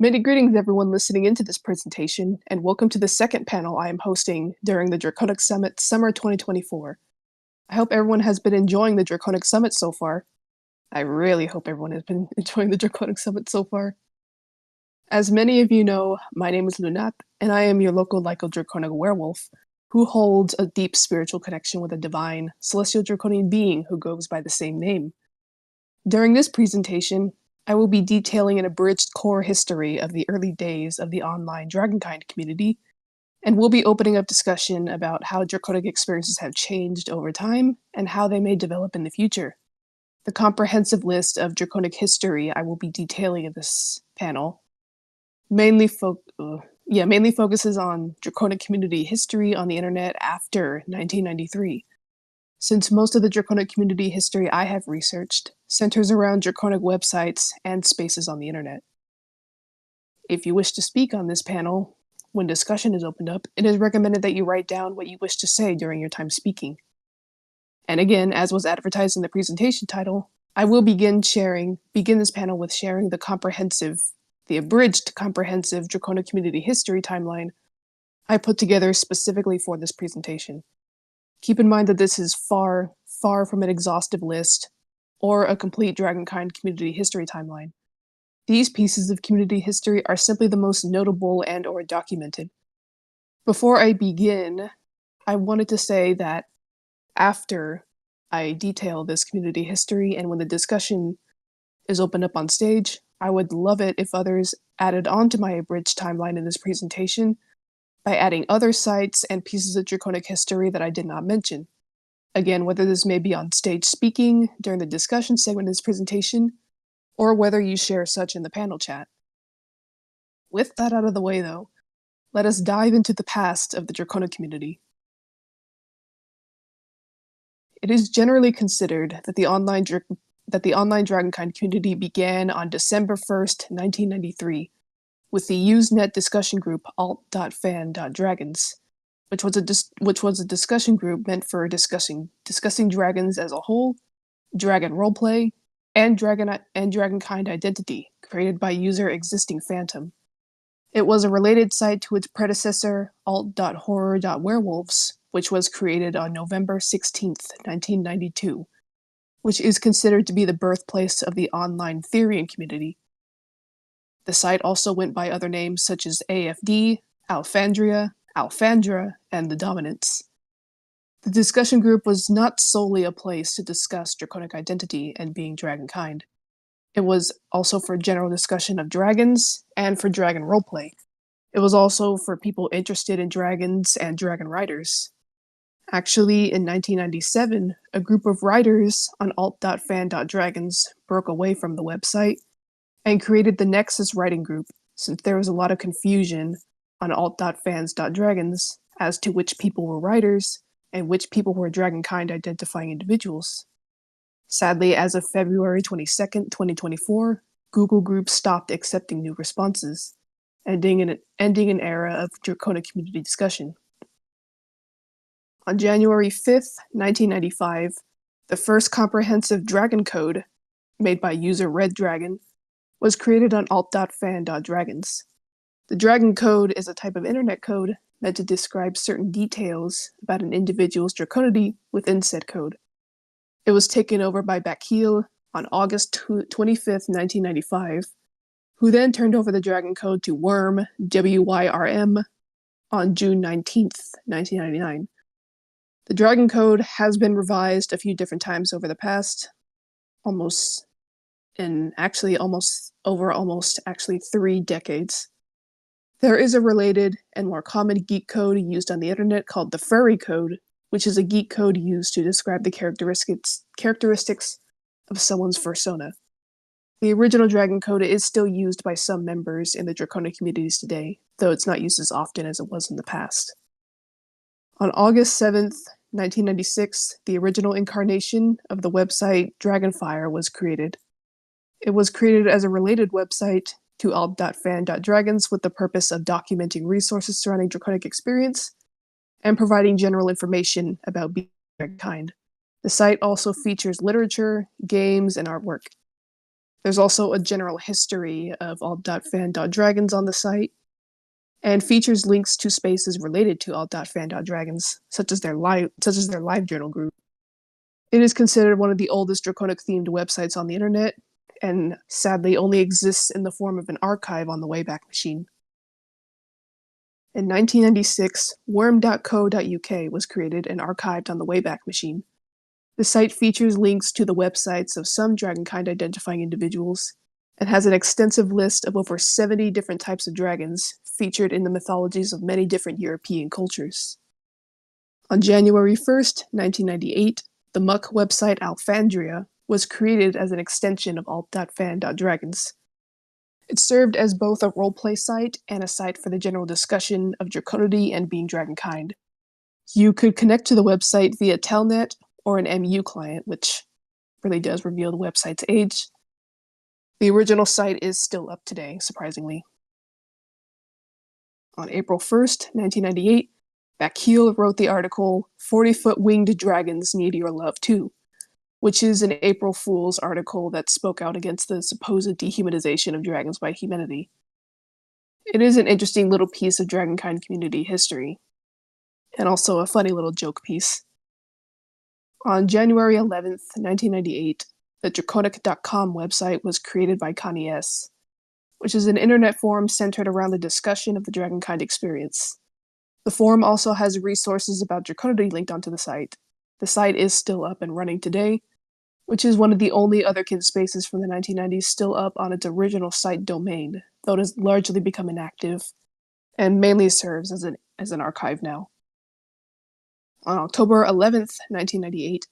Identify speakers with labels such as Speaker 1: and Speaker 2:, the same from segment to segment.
Speaker 1: Many greetings, everyone listening into this presentation, and welcome to the second panel I am hosting during the Draconic Summit Summer 2024. I hope everyone has been enjoying the Draconic Summit so far. I really hope everyone has been enjoying the Draconic Summit so far. As many of you know, my name is Luunaathh, and I am your local Lyco Draconic werewolf, who holds a deep spiritual connection with a divine, celestial draconian being who goes by the same name. During this presentation, I will be detailing an abridged core history of the early days of the online dragonkind community, and we'll be opening up discussion about how draconic experiences have changed over time and how they may develop in the future. The comprehensive list of draconic history I will be detailing in this panel mainly focuses on draconic community history on the internet after 1993. Since most of the Draconic community history I have researched centers around Draconic websites and spaces on the internet. If you wish to speak on this panel, when discussion is opened up, it is recommended that you write down what you wish to say during your time speaking. And again, as was advertised in the presentation title, I will begin this panel with sharing the abridged comprehensive Draconic community history timeline I put together specifically for this presentation. Keep in mind that this is far, far from an exhaustive list or a complete dragonkind community history timeline. These pieces of community history are simply the most notable and/or documented. Before I begin, I wanted to say that after I detail this community history and when the discussion is opened up on stage, I would love it if others added on to my abridged timeline in this presentation by adding other sites and pieces of draconic history that I did not mention. Again, whether this may be on stage speaking during the discussion segment of this presentation, or whether you share such in the panel chat. With that out of the way, though, let us dive into the past of the draconic community. It is generally considered that the online dragonkind community began on December 1st, 1993, with the Usenet discussion group alt.fan.dragons, which was a discussion group meant for discussing dragons as a whole, dragon roleplay, and dragonkind identity, created by user Existing Phantom. It was a related site to its predecessor, alt.horror.werewolves, which was created on November 16th, 1992, which is considered to be the birthplace of the online Therian community. The site also went by other names such as AFD, Alfandria, Alfandra, and The Dominants. The discussion group was not solely a place to discuss draconic identity and being dragonkind. It was also for general discussion of dragons and for dragon roleplay. It was also for people interested in dragons and dragon riders. Actually, in 1997, a group of writers on alt.fan.dragons broke away from the website and created the Nexus writing group, since there was a lot of confusion on alt.fans.dragons as to which people were writers and which people were dragonkind identifying individuals. Sadly, as of February 22nd, 2024, Google Groups stopped accepting new responses, ending an era of draconic community discussion. On January 5th, 1995, the first comprehensive dragon code, made by user Red Dragon, was created on alt.fan.dragons. The dragon code is a type of internet code meant to describe certain details about an individual's draconity within said code. It was taken over by Bakil on August 25th, 1995, who then turned over the dragon code to Worm, WYRM, on June 19th, 1999. The dragon code has been revised a few different times over the past, almost 3 decades. There is a related and more common geek code used on the internet called the furry code, which is a geek code used to describe the characteristics of someone's fursona. The original dragon code is still used by some members in the draconic communities today, though it's not used as often as it was in the past. On August 7th, 1996, the original incarnation of the website Dragonfire was created. It was created as a related website to alt.fan.dragons with the purpose of documenting resources surrounding draconic experience and providing general information about being dragonkind. The site also features literature, games, and artwork. There's also a general history of alt.fan.dragons on the site, and features links to spaces related to alt.fan.dragons, such as their live journal group. It is considered one of the oldest Draconic-themed websites on the internet, and sadly only exists in the form of an archive on the Wayback Machine. In 1996, worm.co.uk was created and archived on the Wayback Machine. The site features links to the websites of some dragonkind identifying individuals, and has an extensive list of over 70 different types of dragons featured in the mythologies of many different European cultures. On January 1st, 1998, the Muck website Alfandria was created as an extension of alt.fan.dragons. It served as both a roleplay site and a site for the general discussion of Draconidy and being dragonkind. You could connect to the website via Telnet or an MU client, which really does reveal the website's age. The original site is still up today, surprisingly. On April 1st, 1998, Bakil wrote the article 40-Foot Winged Dragons Need Your Love Too, which is an April Fool's article that spoke out against the supposed dehumanization of dragons by humanity. It is an interesting little piece of dragonkind community history, and also a funny little joke piece. On January 11th, 1998, the Draconic.com website was created by Connie S., which is an internet forum centered around the discussion of the dragonkind experience. The forum also has resources about Draconidy linked onto the site. The site is still up and running today, which is one of the only otherkin spaces from the 1990s still up on its original site domain, though it has largely become inactive, and mainly serves as an archive now. On October 11th, 1998,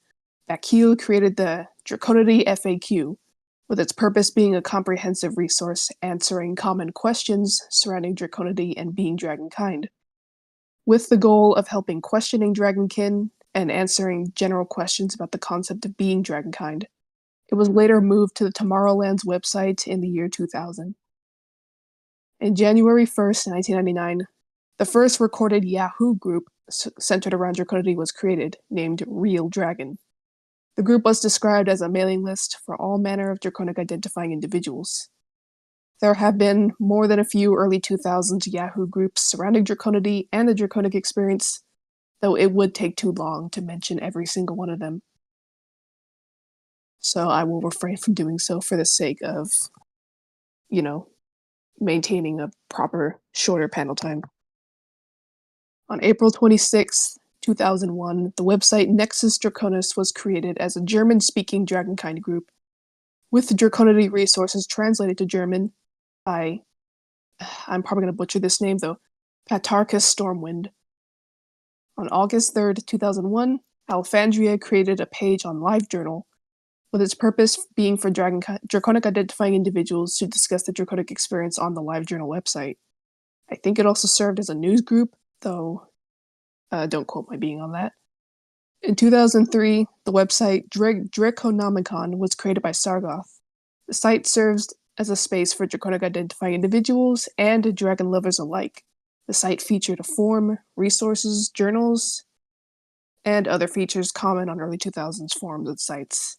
Speaker 1: Bakil created the Draconidy FAQ, with its purpose being a comprehensive resource answering common questions surrounding Draconidy and being dragonkind, with the goal of helping questioning dragonkin and answering general questions about the concept of being dragonkind. It was later moved to the Tomorrowland's website in the year 2000. In January 1st, 1999, the first recorded Yahoo group centered around Draconidy was created, named Real Dragon. The group was described as a mailing list for all manner of Draconic identifying individuals. There have been more than a few early 2000s Yahoo groups surrounding Draconidy and the Draconic experience, though it would take too long to mention every single one of them. So I will refrain from doing so for the sake of, maintaining a proper, shorter panel time. On April 26th, 2001, the website Nexus Draconis was created as a German-speaking dragonkind group, with Draconidy resources translated to German by, I'm probably going to butcher this name though, Patarchus Stormwind. On August 3rd, 2001, Alfandria created a page on LiveJournal, with its purpose being for Draconic identifying individuals to discuss the Draconic experience on the LiveJournal website. I think it also served as a news group, though don't quote my being on that. In 2003, the website Draconomicon was created by Sargoth. The site serves as a space for Draconic identifying individuals and dragon lovers alike. The site featured a forum, resources, journals, and other features common on early 2000s forums and sites.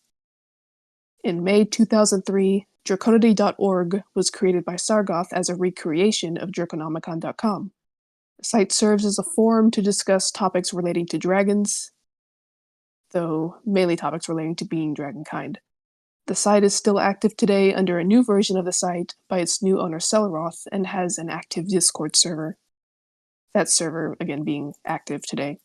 Speaker 1: In May 2003, Draconidy.org was created by Sargoth as a recreation of Draconomicon.com. The site serves as a forum to discuss topics relating to dragons, though mainly topics relating to being dragonkind. The site is still active today under a new version of the site by its new owner Celeroth, and has an active Discord server. That server, again, being active today.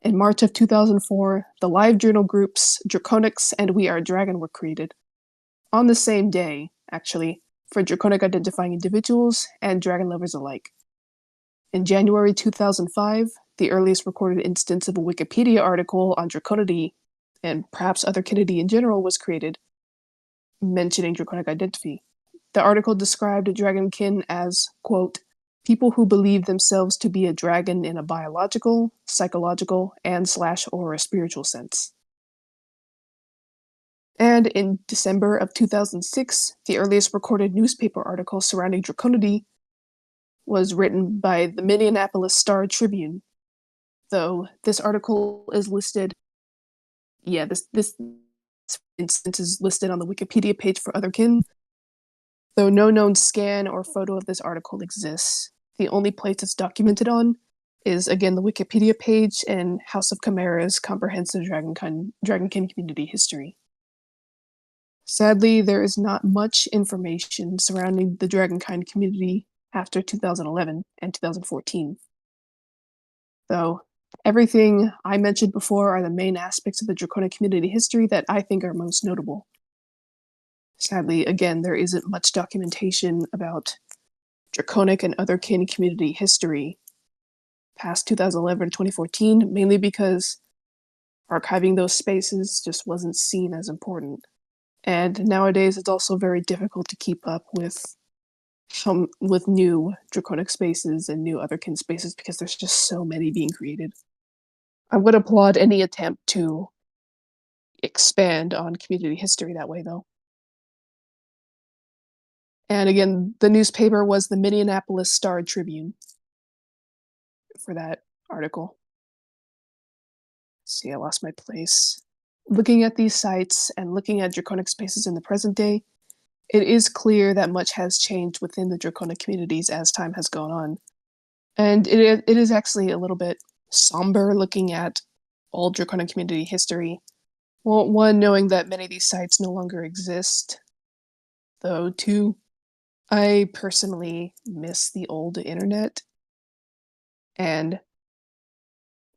Speaker 1: In March of 2004, the LiveJournal groups Draconics and We Are Dragon were created. On the same day, actually, for Draconic identifying individuals and dragon lovers alike. In January 2005, the earliest recorded instance of a Wikipedia article on Draconidy, and perhaps otherkinity in general, was created, mentioning Draconic identity. The article described dragonkin as, quote, people who believe themselves to be a dragon in a biological, psychological, and/or a spiritual sense. And in December of 2006, the earliest recorded newspaper article surrounding Draconidy was written by the Minneapolis Star-Tribune, though this article is listed, this instances listed on the Wikipedia page for Otherkin, though no known scan or photo of this article exists. The only place it's documented on is, again, the Wikipedia page and House of Chimera's comprehensive dragonkin community history. Sadly, there is not much information surrounding the dragonkind community after 2011 and 2014. Though everything I mentioned before are the main aspects of the Draconic community history that I think are most notable. Sadly, again, there isn't much documentation about Draconic and Otherkin community history past 2011 to 2014, mainly because archiving those spaces just wasn't seen as important. And nowadays, it's also very difficult to keep up with new Draconic spaces and new Otherkin spaces because there's just so many being created. I would applaud any attempt to expand on community history that way, though. And again, the newspaper was the Minneapolis Star-Tribune for that article. See, I lost my place. Looking at these sites and looking at Draconic spaces in the present day, it is clear that much has changed within the Draconic communities as time has gone on. And it is actually a little bit somber looking at all Draconic community history. Well, one, knowing that many of these sites no longer exist, though two, I personally miss the old internet. And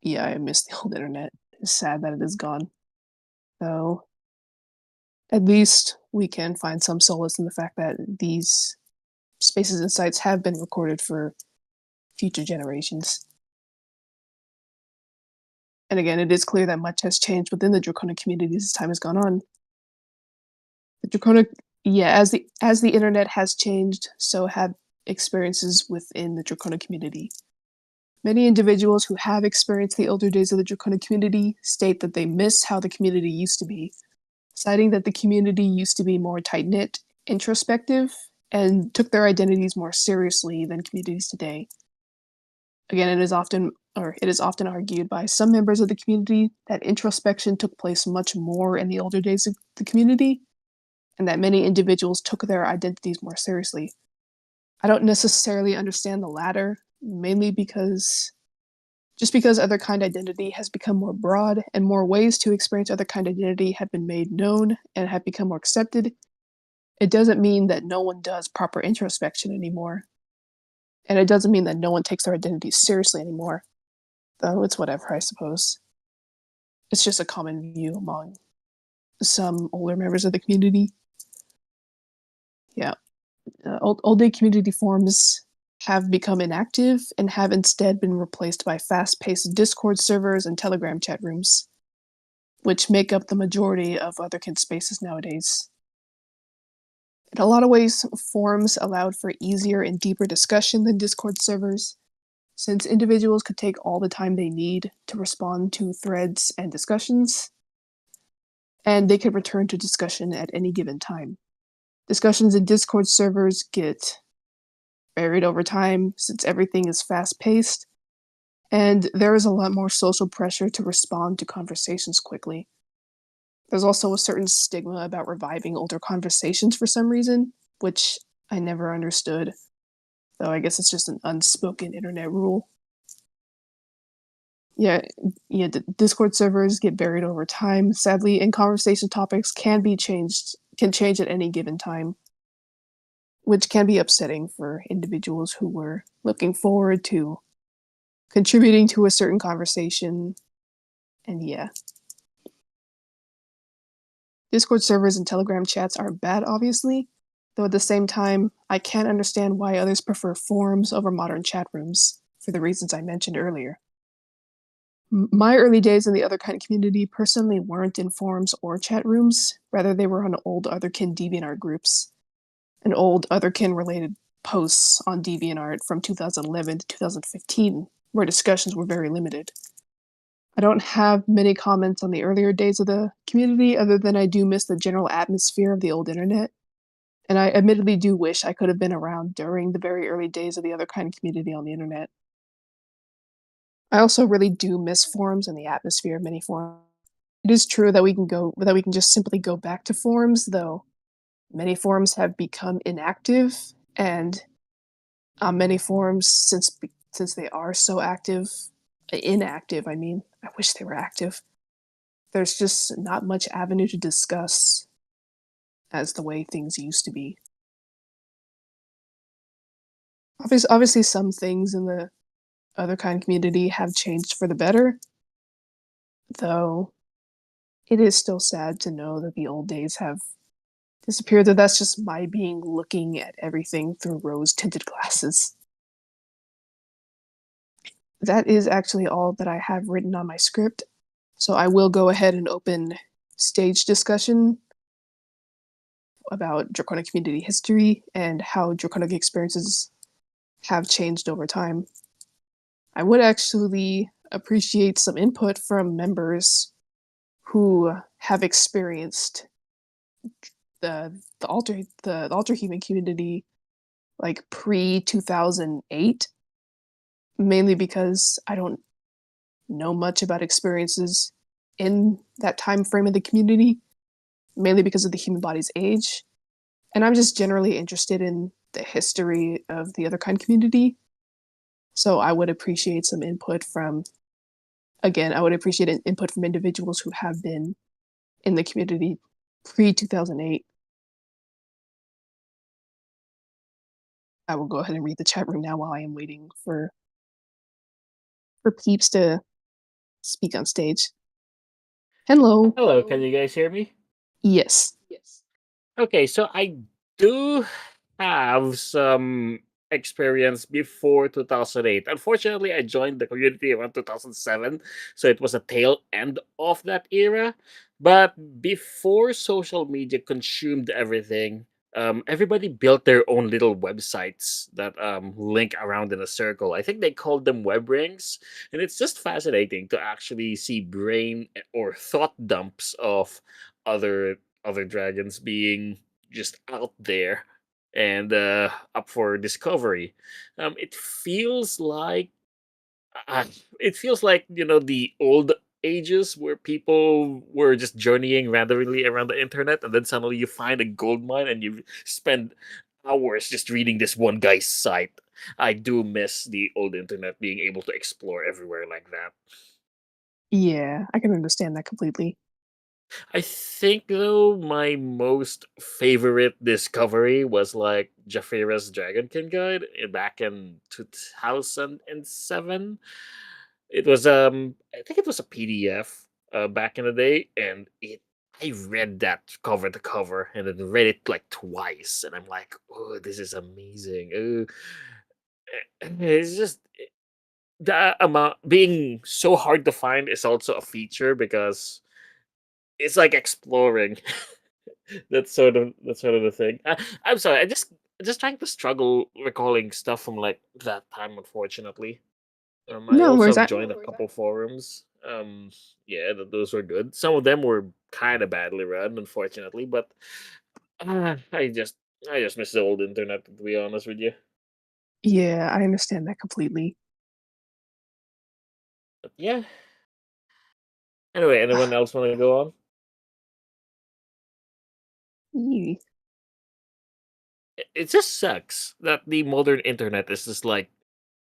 Speaker 1: yeah, I miss the old internet. It's sad that it is gone. Though, at least we can find some solace in the fact that these spaces and sites have been recorded for future generations. And again, it is clear that much has changed within the Draconic communities as time has gone on. The Draconic, yeah, as the internet has changed, so have experiences within the Draconic community. Many individuals who have experienced the older days of the Draconic community state that they miss how the community used to be, citing that the community used to be more tight-knit, introspective, and took their identities more seriously than communities today. Again, it is often argued by some members of the community that introspection took place much more in the older days of the community, and that many individuals took their identities more seriously. I don't necessarily understand the latter, mainly because Otherkind identity has become more broad and more ways to experience Otherkind identity have been made known and have become more accepted, it doesn't mean that no one does proper introspection anymore. And it doesn't mean that no one takes their identity seriously anymore. Though it's whatever, I suppose. It's just a common view among some older members of the community. Yeah. Old-day community forums have become inactive and have instead been replaced by fast-paced Discord servers and Telegram chat rooms, which make up the majority of Otherkin spaces nowadays. In a lot of ways, forums allowed for easier and deeper discussion than Discord servers, since individuals could take all the time they need to respond to threads and discussions, and they could return to discussion at any given time. Discussions in Discord servers get buried over time since everything is fast-paced, and there is a lot more social pressure to respond to conversations quickly. There's also a certain stigma about reviving older conversations for some reason, which I never understood, though I guess it's just an unspoken internet rule. Yeah, Discord servers get buried over time, sadly, and conversation topics can change at any given time, which can be upsetting for individuals who were looking forward to contributing to a certain conversation, and yeah. Discord servers and Telegram chats are bad, obviously, though at the same time, I can't understand why others prefer forums over modern chat rooms, for the reasons I mentioned earlier. My early days in the Otherkind community personally weren't in forums or chat rooms, rather they were on old Otherkin DeviantArt groups, and old Otherkin-related posts on DeviantArt from 2011 to 2015, where discussions were very limited. I don't have many comments on the earlier days of the community, other than I do miss the general atmosphere of the old internet, and I admittedly do wish I could have been around during the very early days of the Otherkind community on the internet. I also really do miss forums and the atmosphere of many forums. It is true that we can just simply go back to forums, though many forums have become inactive, and on many forums, since they are so inactive, I mean, I wish they were active. There's just not much avenue to discuss as the way things used to be. Obviously, some things in the other kind community have changed for the better, though it is still sad to know that the old days have disappeared, though that's just my being looking at everything through rose-tinted glasses. That is actually all that I have written on my script, so I will go ahead and open stage discussion about Draconic community history and how Draconic experiences have changed over time. I would actually appreciate some input from members who have experienced the alter human community like pre 2008, mainly because I don't know much about experiences in that time frame of the community, mainly because of the human body's age. And I'm just generally interested in the history of the other kind community. So I would appreciate some input from, again, I would appreciate an input from individuals who have been in the community pre 2008. I will go ahead and read the chat room now while I am waiting for peeps to speak on stage. Hello.
Speaker 2: Hello, can you guys hear me?
Speaker 1: Yes.
Speaker 2: Okay, so I do have some experience before 2008. Unfortunately, I joined the community around 2007, so it was a tail end of that era. But before social media consumed everything, everybody built their own little websites that link around in a circle. I think they called them web rings, and it's just fascinating to actually see brain or thought dumps of other dragons being just out there and up for discovery. It feels like uh, the old ages where people were just journeying randomly around the internet, and then suddenly you find a gold mine and you spend hours just reading this one guy's site. I do miss the old internet being able to explore everywhere like that.
Speaker 1: Yeah, I can understand that completely.
Speaker 2: I think though my most favorite discovery was like Jafira's Dragonkind guide back in 2007. It was I think it was a PDF back in the day, and it I read that cover to cover and then read it like twice, and I'm like, oh, this is amazing. It's just the amount being so hard to find is also a feature because it's like exploring. That's sort of the thing. I'm sorry. I just trying to struggle recalling stuff from like that time. Unfortunately, I
Speaker 1: No
Speaker 2: also
Speaker 1: worries.
Speaker 2: have joined a couple forums. Yeah, those were good. Some of them were kind of badly run, unfortunately. But uh, I just I just miss the old internet. To be honest with you.
Speaker 1: Yeah, I understand that completely.
Speaker 2: But yeah. Anyway, anyone else want to go on?
Speaker 1: Yee.
Speaker 2: It just sucks that the modern internet is just like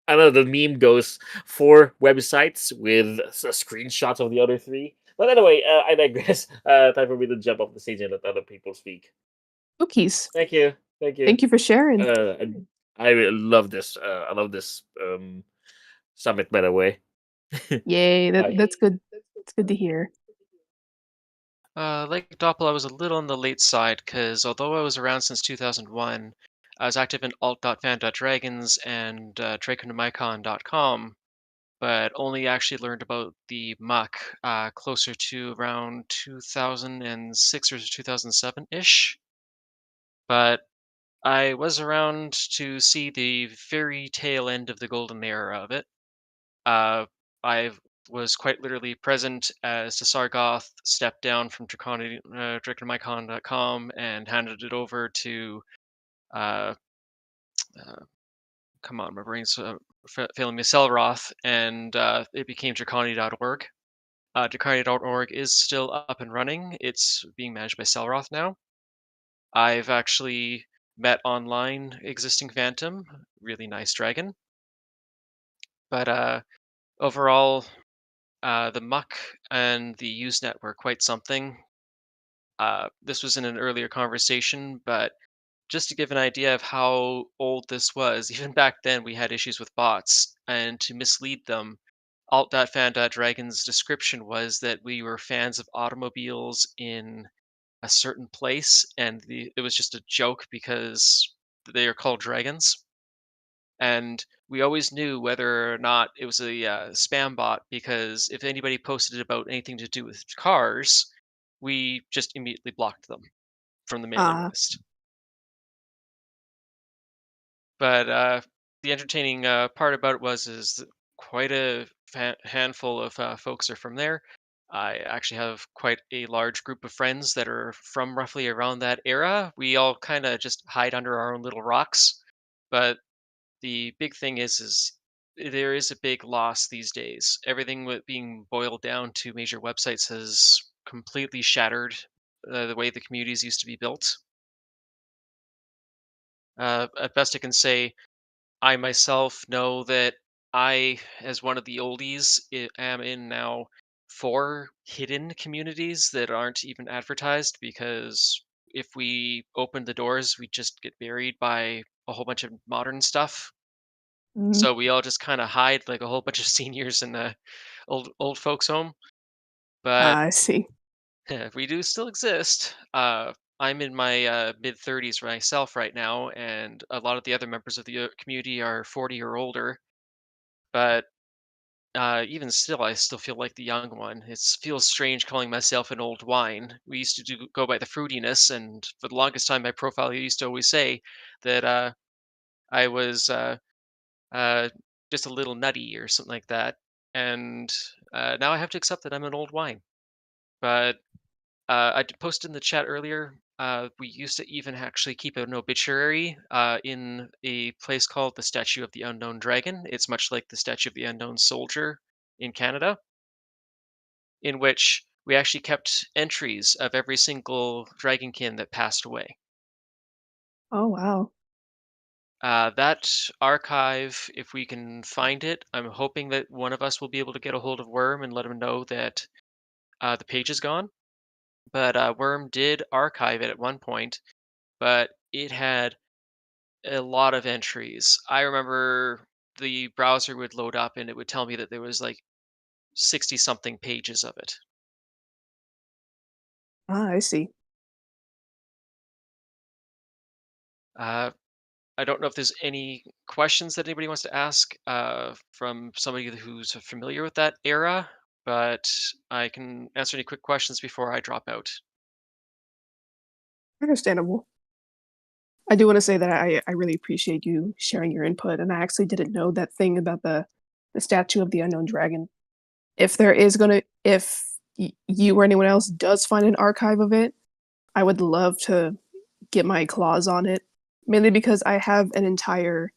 Speaker 2: I know the meme goes four websites with screenshots of the other three. But anyway, I digress. Time for me to jump off the stage and let other people speak.
Speaker 1: Cookies.
Speaker 2: Thank you. Thank you.
Speaker 1: Thank you for sharing.
Speaker 2: I really love this. I love this summit, by the way.
Speaker 1: Yay,
Speaker 2: Hi.
Speaker 1: that's good. It's good to hear.
Speaker 3: Like Doppel, I was a little on the late side because although I was around since 2001, I was active in alt.fan.dragons and draconmicon.com, but only actually learned about the muck closer to around 2006 or 2007-ish. But I was around to see the very tail end of the golden era of it. I was quite literally present as Sargoth stepped down from Draconomicon.com and handed it over to, uh, uh, come on, my brain's failing me, Selroth, and it became Draconi.org. Draconic.org is still up and running. It's being managed by Selroth now. I've actually met online existing Phantom, really nice dragon. But overall, the muck and the Usenet were quite something. This was in an earlier conversation, but just to give an idea of how old this was, even back then we had issues with bots, and to mislead them, alt.fan.dragon's description was that we were fans of automobiles in a certain place, and it was just a joke because they are called dragons. And we always knew whether or not it was a spam bot because if anybody posted about anything to do with cars, we just immediately blocked them from the mailing
Speaker 1: Ah,
Speaker 3: list. But the entertaining part about it is quite a handful of folks are from there. I actually have quite a large group of friends that are from roughly around that era. We all kind of just hide under our own little rocks. But the big thing is there is a big loss these days. Everything with being boiled down to major websites has completely shattered the way the communities used to be built. At best, I can say I myself know that I, as one of the oldies, am in now 4 hidden communities that aren't even advertised because if we open the doors, we just get buried by a whole bunch of modern stuff.
Speaker 1: mhm.
Speaker 3: So we all just kind of hide like a whole bunch of seniors in the old folks home. But
Speaker 1: I see.
Speaker 3: we do still exist. I'm in my mid 30s myself right now, and a lot of the other members of the community are 40 or older. But even still, I still feel like the young one. It feels strange calling myself an old wine. We used to go by the fruitiness, and for the longest time, my profile used to always say that I was uh, just a little nutty or something like that. And now I have to accept that I'm an old wine. But posted in the chat earlier. We used to even actually keep an obituary in a place called the Statue of the Unknown Dragon. It's much like the Statue of the Unknown Soldier in Canada, in which we actually kept entries of every single dragonkin that passed away.
Speaker 1: Oh, wow.
Speaker 3: That archive, if we can find it, I'm hoping that one of us will be able to get a hold of Worm and let him know that the page is gone. But Worm did archive it at one point, but it had a lot of entries. I remember the browser would load up and it would tell me that there was like 60 something pages of it.
Speaker 1: Ah, I see.
Speaker 3: Uh, I don't know if there's any questions that anybody wants to ask from somebody who's familiar with that era, but I can answer any quick questions before I drop out.
Speaker 1: Understandable. I do wanna say that I really appreciate you sharing your input, and I actually didn't know that thing about the statue of the unknown dragon. If you or anyone else does find an archive of it, I would love to get my claws on it, mainly because I have an entire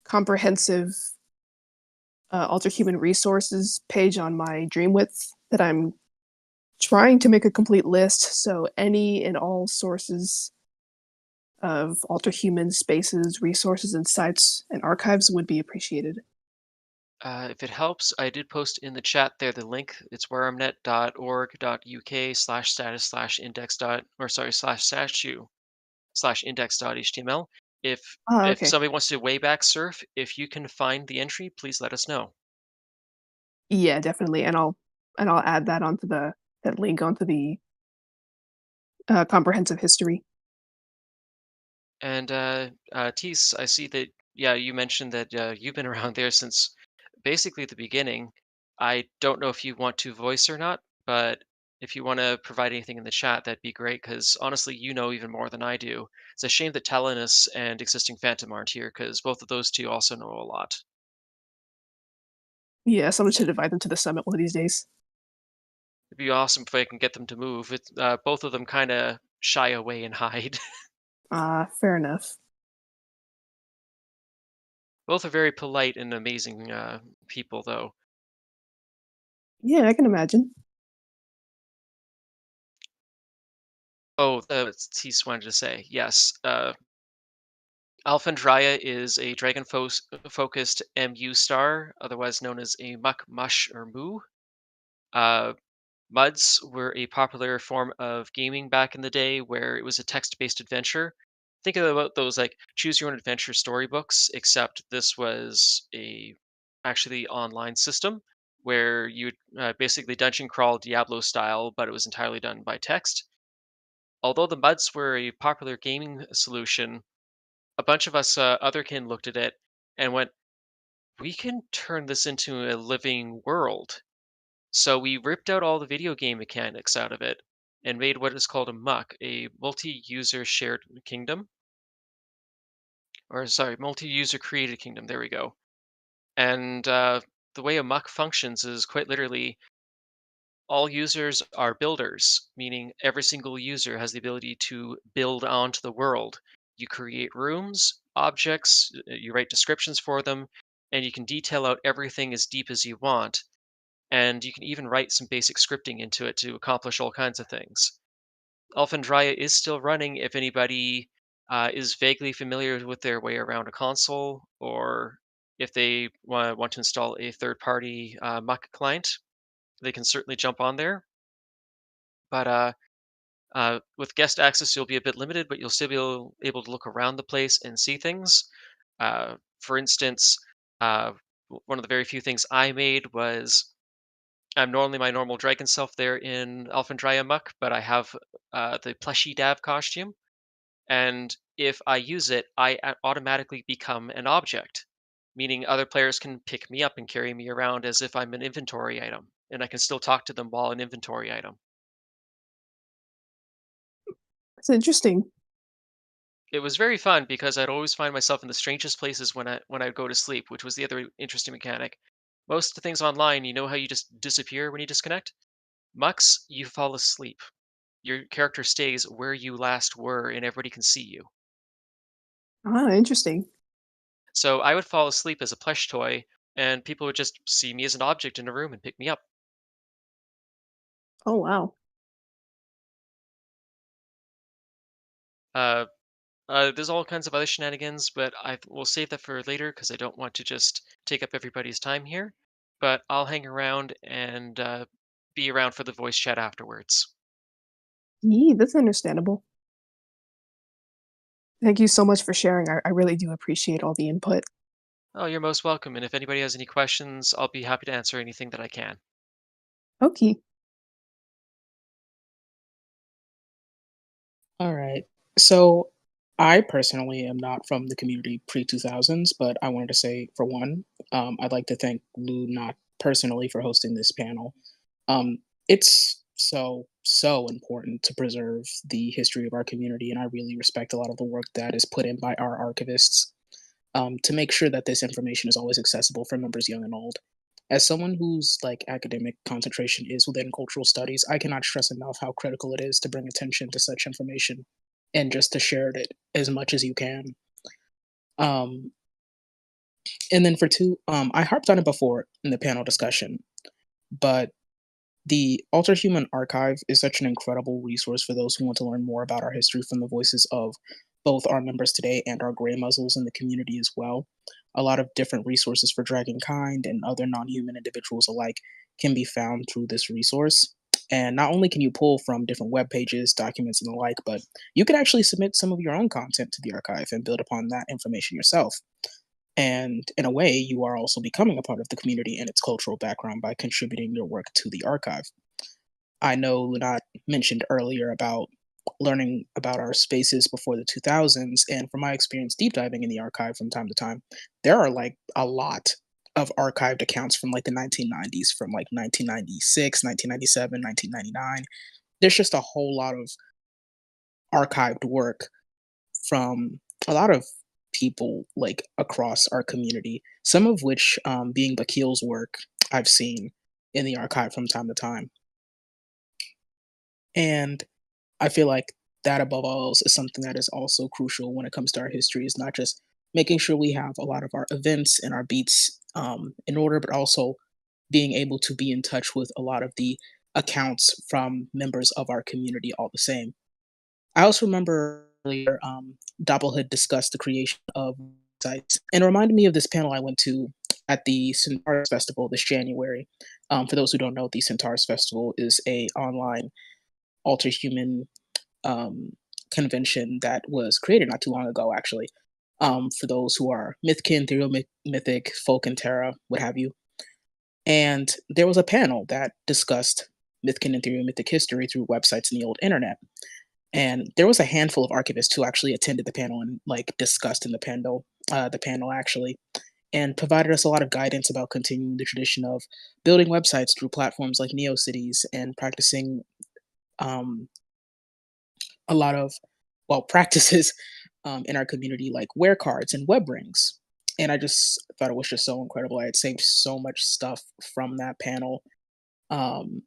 Speaker 1: comprehensive, Human Resources page on my Dreamwidth that I'm trying to make a complete list, so any and all sources of Human spaces, resources, and sites and archives would be appreciated.
Speaker 3: If it helps, I did post in the chat there the link. It's whereimnet.org.uk/status/index dot or sorry /statue/index.html.
Speaker 1: Ah,
Speaker 3: If
Speaker 1: okay.
Speaker 3: somebody wants to wayback surf, if you can find the entry, please let us know.
Speaker 1: Yeah, definitely, and I'll add that onto that link onto the, comprehensive history.
Speaker 3: And Tees, I see that yeah, you mentioned that you've been around there since basically the beginning. I don't know if you want to voice or not, but if you want to provide anything in the chat, that'd be great. Because honestly, you know even more than I do. It's a shame that Talinus and Existing Phantom aren't here, because both of those two also know a lot.
Speaker 1: Yeah, someone should invite them to the summit one of these days.
Speaker 3: It'd be awesome if I can get them to move. It's both of them kind of shy away and hide.
Speaker 1: Ah, fair enough.
Speaker 3: Both are very polite and amazing people, though.
Speaker 1: Yeah, I can imagine.
Speaker 3: Oh, Tease wanted to say yes. Alphandria is a focused MU star, otherwise known as a muck, mush, or moo. Uh, MUDs were a popular form of gaming back in the day where it was a text-based adventure. Think about those like choose your own adventure storybooks, except this was a actually online system where you would basically dungeon crawl Diablo style, but it was entirely done by text. Although the MUDs were a popular gaming solution, a bunch of us otherkin looked at it and went, "We can turn this into a living world." So we ripped out all the video game mechanics out of it and made what is called a muck, a multi-user shared kingdom, or sorry, multi-user created kingdom. There we go. And the way a muck functions is quite literally all users are builders, meaning every single user has the ability to build onto the world. You create rooms, objects, you write descriptions for them, and you can detail out everything as deep as you want. And you can even write some basic scripting into it to accomplish all kinds of things. Alphandria is still running if anybody is vaguely familiar with their way around a console, or if they want to install a third party Muck client, they can certainly jump on there. But with guest access, you'll be a bit limited, but you'll still be able to look around the place and see things. For instance, uh, one of the very few things I made was I'm normally my normal dragon self there in Alphandria Muck, but I have the plushy Dav costume, and if I use it, automatically become an object, meaning other players can pick me up and carry me around as if I'm an inventory item, and I can still talk to them while an inventory item.
Speaker 1: It's interesting.
Speaker 3: It was very fun because I'd always find myself in the strangest places when I'd go to sleep, which was the other interesting mechanic. Most of the things online, you know how you just disappear when you disconnect? Mucks, you fall asleep. Your character stays where you last were and everybody can see you.
Speaker 1: Ah, interesting.
Speaker 3: So I would fall asleep as a plush toy and people would just see me as an object in a room and pick me up.
Speaker 1: Oh, wow.
Speaker 3: Uh, there's all kinds of other shenanigans, but I will save that for later because I don't want to just take up everybody's time here. But I'll hang around and be around for the voice chat afterwards.
Speaker 1: Yee, that's understandable. Thank you so much for sharing. I really do appreciate all the input.
Speaker 3: Oh, you're most welcome. And if anybody has any questions, I'll be happy to answer anything that I can.
Speaker 1: Okay.
Speaker 4: All right. So I personally am not from the community pre 2000s, but I wanted to say, for one, I'd like to thank Luunaathh personally for hosting this panel. It's so important to preserve the history of our community, and I really respect a lot of the work that is put in by our archivists to make sure that this information is always accessible for members young and old. As someone whose like academic concentration is within cultural studies, I cannot stress enough how critical it is to bring attention to such information and just to share it as much as you can. Um, and then for two, I harped on it before in the panel discussion, but the Alter Human Archive is such an incredible resource for those who want to learn more about our history from the voices of both our members today and our gray muzzles in the community as well. A lot of different resources for dragonkind and other non human individuals alike can be found through this resource. And not only can you pull from different web pages, documents, and the like, but you can actually submit some of your own content to the archive and build upon that information yourself. And in a way, you are also becoming a part of the community and its cultural background by contributing your work to the archive. I know Lunat mentioned earlier about learning about our spaces before the 2000s, and from my experience deep diving in the archive from time to time, there are like a lot of archived accounts from like the 1990s, from like 1996, 1997, 1999. There's just a whole lot of archived work from a lot of people like across our community, some of which being Bakil's work I've seen in the archive from time to time. And I feel like that above all else is something that is also crucial when it comes to our history, is not just making sure we have a lot of our events and our beats in order, but also being able to be in touch with a lot of the accounts from members of our community all the same. I also remember earlier, Doppel had discussed the creation of sites, and it reminded me of this panel I went to at the Centaurus Festival this January. For those who don't know, the Centaurus Festival is a online alter human um, convention that was created not too long ago, actually. For those who are Mythkin, Mythic, Folk and Terra, what have you. And there was a panel that discussed Mythkin and Mythic history through websites in the old internet. And there was a handful of archivists who actually attended the panel and like discussed in the panel actually, and provided us a lot of guidance about continuing the tradition of building websites through platforms like NeoCities and practicing um, a lot of practices in our community like wear cards and web rings. And I just thought it was just so incredible. I had saved so much stuff from that panel. Um,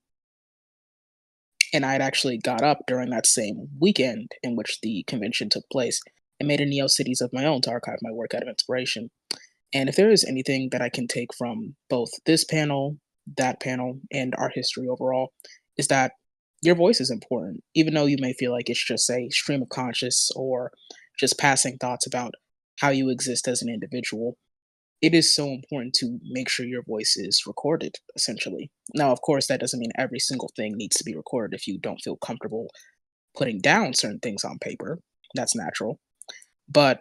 Speaker 4: and I had actually got up during that same weekend in which the convention took place and made a Neo Cities of my own to archive my work out of inspiration. And if there is anything that I can take from both this panel, that panel, and our history overall, is that your voice is important, even though you may feel like it's just a stream of conscious or just passing thoughts about how you exist as an individual. It is so important to make sure your voice is recorded, essentially. Now, of course, that doesn't mean every single thing needs to be recorded if you don't feel comfortable putting down certain things on paper. That's natural. But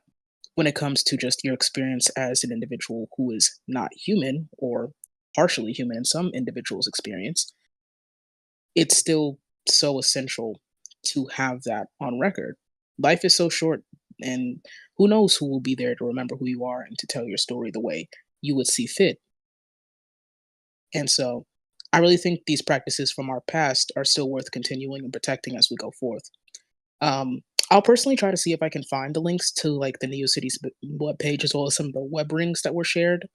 Speaker 4: when it comes to just your experience as an individual who is not human or partially human in some individuals' experience, it's still so essential to have that on record. Life is so short, and who knows who will be there to remember who you are and to tell your story the way you would see fit. And so I really think these practices from our past are still worth continuing and protecting as we go forth. Um, I'll personally try to see if I can find the links to like the NeoCities web page as well as some of the web rings that were shared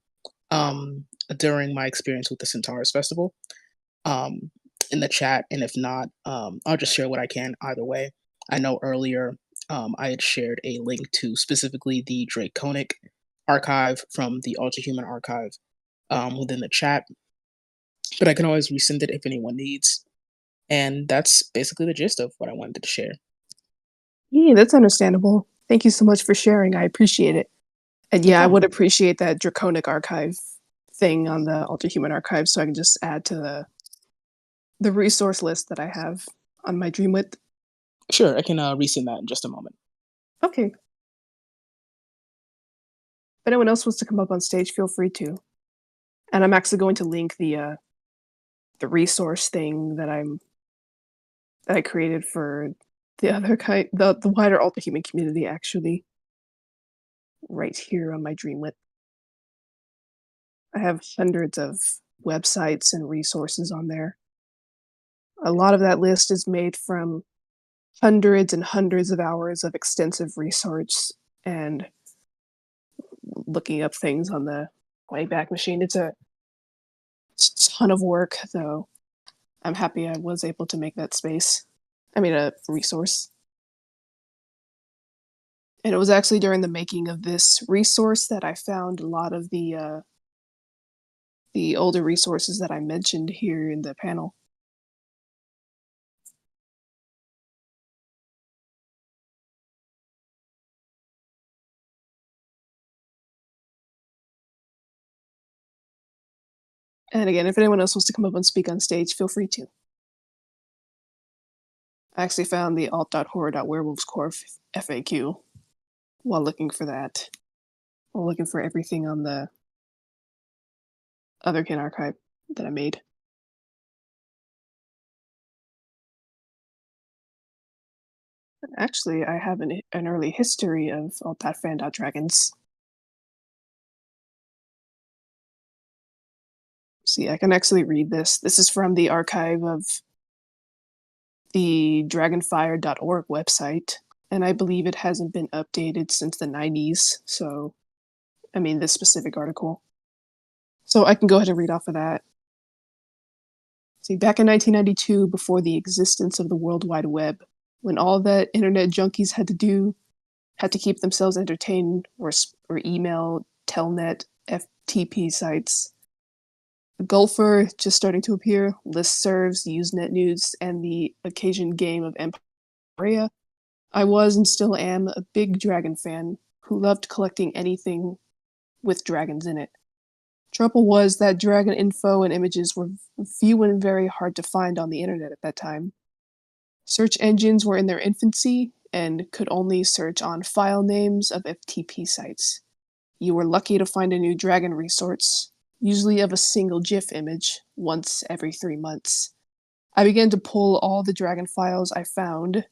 Speaker 4: um, during my experience with the Centaurus Festival um, in the chat. And if not, I'll just share what I can either way. I know earlier I had shared a link to specifically the Draconic archive from the Ultra Human archive within the chat, but I can always resend it if anyone needs. And that's basically the gist of what I wanted to share.
Speaker 1: Yeah, that's understandable. Thank you so much for sharing. I appreciate it. And
Speaker 4: No
Speaker 1: yeah, I would
Speaker 4: problem.
Speaker 1: appreciate that Draconic archive thing on the Ultra Human archive so I can just add to the resource list that I have on my Dreamwidth.
Speaker 4: Sure, I can resend that in just a moment.
Speaker 1: Okay. If anyone else wants to come up on stage, feel free to. And I'm actually going to link the resource thing that I created for the other kind, the wider Ultra Human community, actually, right here on my Dreamwidth. I have hundreds of websites and resources on there. A lot of that list is made from hundreds and hundreds of hours of extensive research and looking up things on the Wayback Machine. It's a ton of work, though. I'm happy I was able to make that space. I mean, a resource. And it was actually during the making of this resource that I found a lot of the older resources that I mentioned here in the panel. And again, if anyone else wants to come up and speak on stage, feel free to. I actually found the alt.horror.werewolvescore FAQ while looking for that. While looking for everything on the Otherkin archive that I made. Actually, I have an early history of alt.fan.dragons. See, I can actually read this. This is from the archive of the dragonfire.org website, and I believe it hasn't been updated since the 90s, so, I mean, this specific article. So I can go ahead and read off of that. See, back in 1992, before the existence of the World Wide Web, when all that internet junkies had to keep themselves entertained, or email, telnet, FTP sites, Gulfer just starting to appear, listservs, Usenet News, and the occasion game of Empire I was and still am a big dragon fan who loved collecting anything with dragons in it. Trouble was that dragon info and images were few and very hard to find on the internet at that time. Search engines were in their infancy and could only search on file names of FTP sites. You were lucky to find a new dragon resource, usually of a single GIF image, once every 3 months. I began to pull all the dragon files I found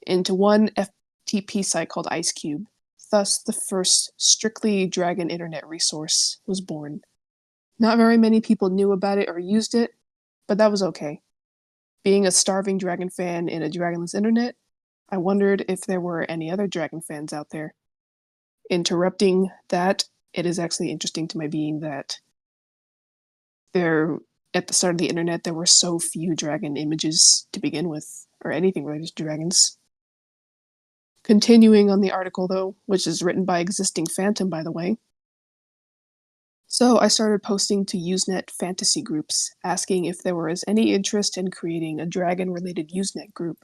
Speaker 1: into one FTP site called IceCube. Thus, the first strictly dragon internet resource was born. Not very many people knew about it or used it, but that was okay. Being a starving dragon fan in a dragonless internet, I wondered if there were any other dragon fans out there. Interrupting that, it is actually interesting to my being that at the start of the internet, there were so few dragon images to begin with, or anything related to dragons. Continuing on the article, though, which is written by Existing Phantom, by the way. So I started posting to Usenet fantasy groups, asking if there was any interest in creating a dragon-related Usenet group.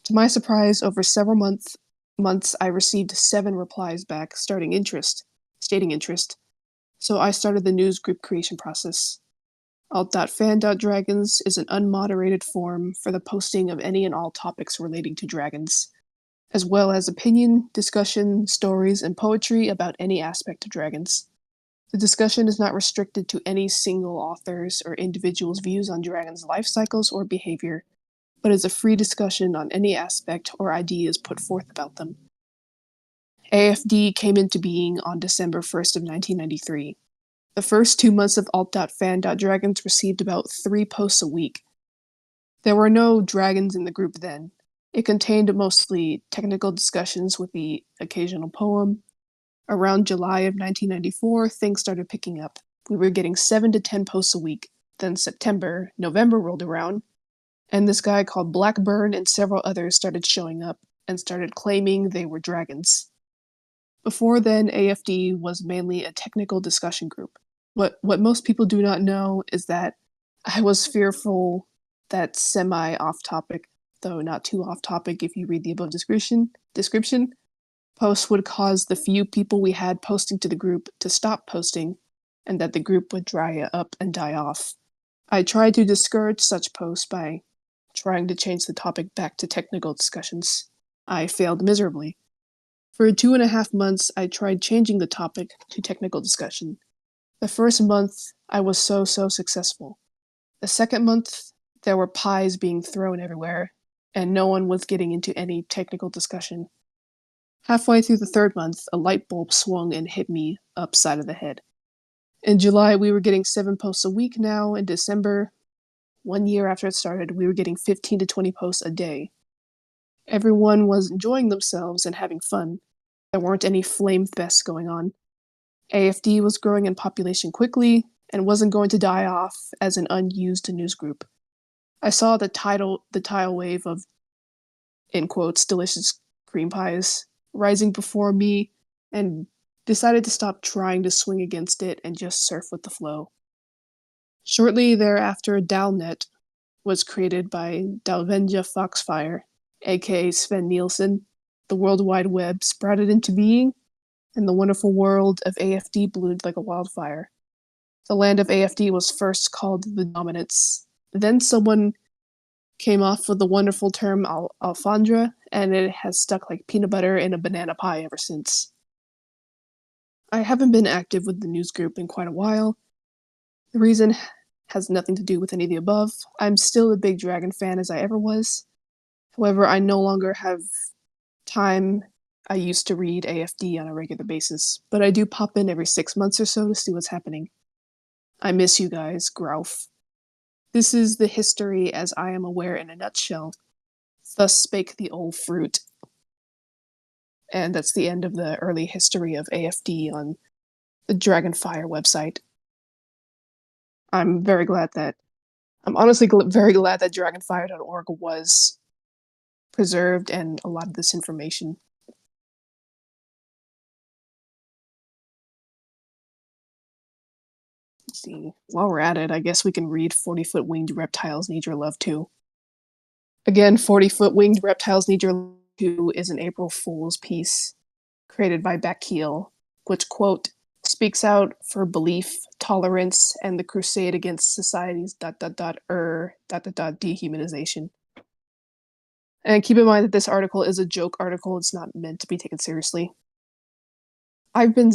Speaker 1: To my surprise, over several months, I received 7 replies back stating interest. So I started the news group creation process. Alt.fan.dragons is an unmoderated forum for the posting of any and all topics relating to dragons, as well as opinion, discussion, stories, and poetry about any aspect of dragons. The discussion is not restricted to any single author's or individual's views on dragons' life cycles or behavior, but is a free discussion on any aspect or ideas put forth about them. AFD came into being on December 1st of 1993. The first 2 months of alt.fan.dragons received about 3 posts a week. There were no dragons in the group then. It contained mostly technical discussions with the occasional poem. Around July of 1994, things started picking up. We were getting 7 to 10 posts a week. Then November rolled around, and this guy called Blackburn and several others started showing up and started claiming they were dragons. Before then, AFD was mainly a technical discussion group. What most people do not know is that I was fearful that semi-off-topic, though not too off-topic if you read the above description, posts would cause the few people we had posting to the group to stop posting, and that the group would dry up and die off. I tried to discourage such posts by trying to change the topic back to technical discussions. I failed miserably. For 2.5 months, I tried changing the topic to technical discussion. The first month, I was so successful. The second month, there were pies being thrown everywhere, and no one was getting into any technical discussion. Halfway through the third month, a light bulb swung and hit me upside of the head. In July, we were getting 7 posts a week now. In December, 1 year after it started, we were getting 15 to 20 posts a day. Everyone was enjoying themselves and having fun. There weren't any flame fests going on. AFD was growing in population quickly and wasn't going to die off as an unused news group. I saw the tidal wave of, in quotes, delicious cream pies rising before me and decided to stop trying to swing against it and just surf with the flow. Shortly thereafter, Dalnet was created by Dalvenja Foxfire, aka Sven Nielsen. The World Wide Web sprouted into being, and the wonderful world of AFD bloomed like a wildfire. The land of AFD was first called the Dominants. Then someone came off with the wonderful term Alfandra, and it has stuck like peanut butter in a banana pie ever since. I haven't been active with the news group in quite a while. The reason has nothing to do with any of the above. I'm still a big dragon fan as I ever was. However, I no longer have time. I used to read AFD on a regular basis, but I do pop in every 6 months or so to see what's happening. I miss you guys, Grouf. This is the history as I am aware in a nutshell. Thus spake the old fruit. And that's the end of the early history of AFD on the Dragonfire website. I'm honestly very glad that dragonfire.org was preserved and a lot of this information. Let's see. While we're at it, I guess we can read 40-foot winged reptiles need your love too. Again, 40-foot winged reptiles need your to is an April Fool's piece created by Bakil, which, quote, speaks out for belief, tolerance, and the crusade against society's dehumanization. And keep in mind that this article is a joke article. It's not meant to be taken seriously. I've been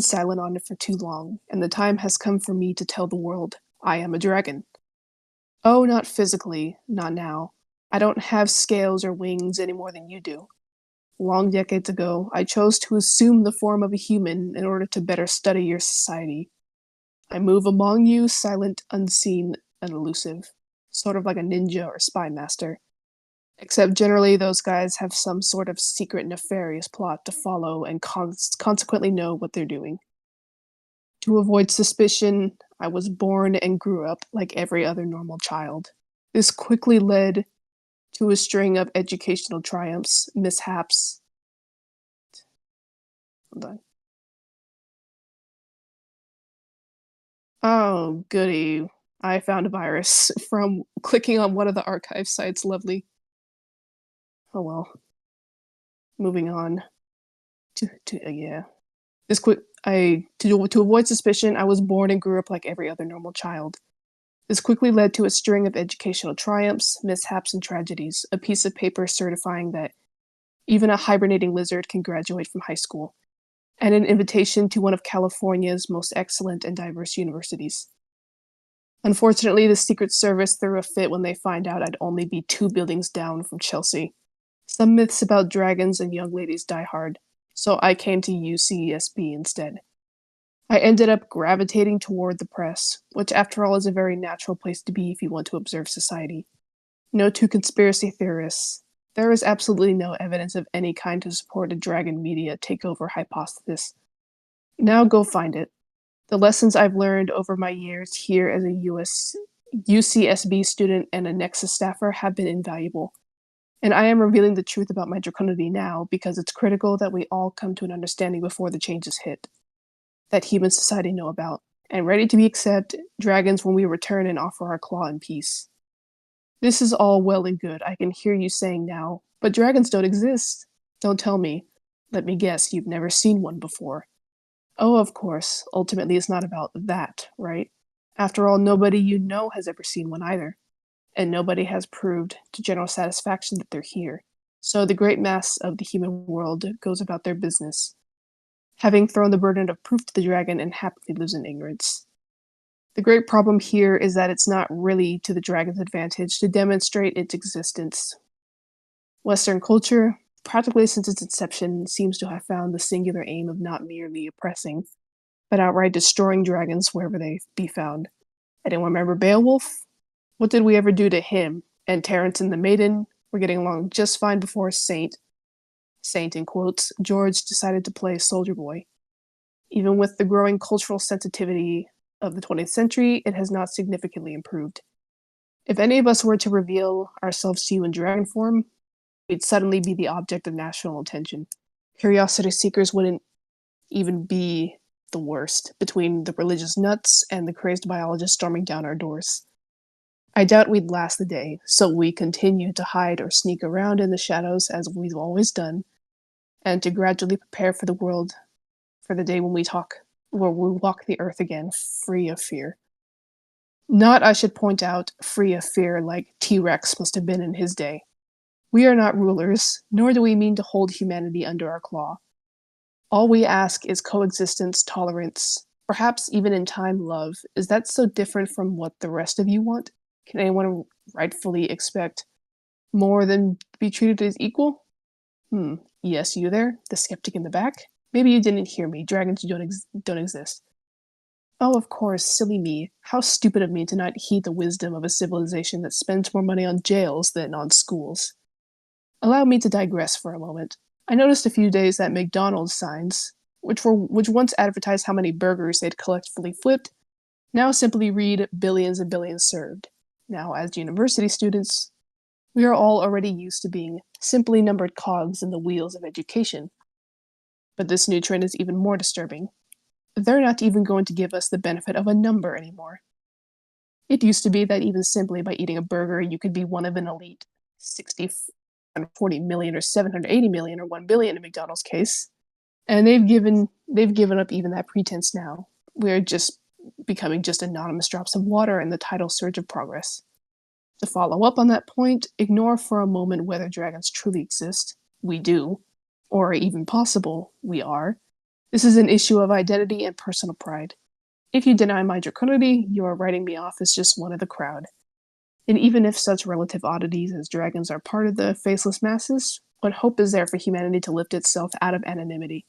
Speaker 1: silent on it for too long, and the time has come for me to tell the world I am a dragon. Oh, not physically, not now. I don't have scales or wings any more than you do. Long decades ago, I chose to assume the form of a human in order to better study your society. I move among you, silent, unseen, and elusive, sort of like a ninja or spy master. Except generally those guys have some sort of secret nefarious plot to follow and consequently know what they're doing. To avoid suspicion, I was born and grew up like every other normal child. This quickly led to a string of educational triumphs, mishaps. Hold on. Oh, goody. I found a virus from clicking on one of the archive sites. Lovely. Oh well. Moving on. Yeah. To avoid suspicion, I was born and grew up like every other normal child. This quickly led to a string of educational triumphs, mishaps, and tragedies, a piece of paper certifying that even a hibernating lizard can graduate from high school, and an invitation to one of California's most excellent and diverse universities. Unfortunately, the Secret Service threw a fit when they find out I'd only be 2 buildings down from Chelsea. Some myths about dragons and young ladies die hard, so I came to UCSB instead. I ended up gravitating toward the press, which after all is a very natural place to be if you want to observe society. No two conspiracy theorists. There is absolutely no evidence of any kind to support a dragon media takeover hypothesis. Now go find it. The lessons I've learned over my years here as a UCSB student and a Nexus staffer have been invaluable. And I am revealing the truth about my draconity now because it's critical that we all come to an understanding before the changes hit, that human society know about, and ready to be accept dragons when we return and offer our claw in peace. This is all well and good, I can hear you saying now, but dragons don't exist. Don't tell me. Let me guess, you've never seen one before. Oh, of course, ultimately it's not about that, right? After all, nobody you know has ever seen one either, and nobody has proved to general satisfaction that they're here. So the great mass of the human world goes about their business, having thrown the burden of proof to the dragon and happily lives in ignorance. The great problem here is that it's not really to the dragon's advantage to demonstrate its existence. Western culture, practically since its inception, seems to have found the singular aim of not merely oppressing, but outright destroying dragons wherever they be found. Anyone remember Beowulf? What did we ever do to him? And Terence and the Maiden were getting along just fine before Saint in quotes, George decided to play soldier boy. Even with the growing cultural sensitivity of the 20th century, it has not significantly improved. If any of us were to reveal ourselves to you in dragon form, we'd suddenly be the object of national attention. Curiosity seekers wouldn't even be the worst, between the religious nuts and the crazed biologists storming down our doors. I doubt we'd last the day, so we continue to hide or sneak around in the shadows as we've always done, and to gradually prepare for the day when we walk the earth again, free of fear. Not, I should point out, free of fear like T-Rex must have been in his day. We are not rulers, nor do we mean to hold humanity under our claw. All we ask is coexistence, tolerance, perhaps even in time love. Is that so different from what the rest of you want? Can anyone rightfully expect more than be treated as equal? Yes, you there, the skeptic in the back? Maybe you didn't hear me. Dragons don't exist. Oh, of course, silly me. How stupid of me to not heed the wisdom of a civilization that spends more money on jails than on schools. Allow me to digress for a moment. I noticed a few days that McDonald's signs, which once advertised how many burgers they'd collectively flipped, now simply read billions and billions served. Now, as university students, we are all already used to being simply numbered cogs in the wheels of education. But this new trend is even more disturbing. They're not even going to give us the benefit of a number anymore. It used to be that even simply by eating a burger, you could be one of an elite 640 million or 780 million or 1 billion in McDonald's case. And they've given up even that pretense now. We're just becoming just anonymous drops of water in the tidal surge of progress. To follow up on that point, ignore for a moment whether dragons truly exist. We do. Or even possible, we are. This is an issue of identity and personal pride. If you deny my draconity, you are writing me off as just one of the crowd. And even if such relative oddities as dragons are part of the faceless masses, what hope is there for humanity to lift itself out of anonymity?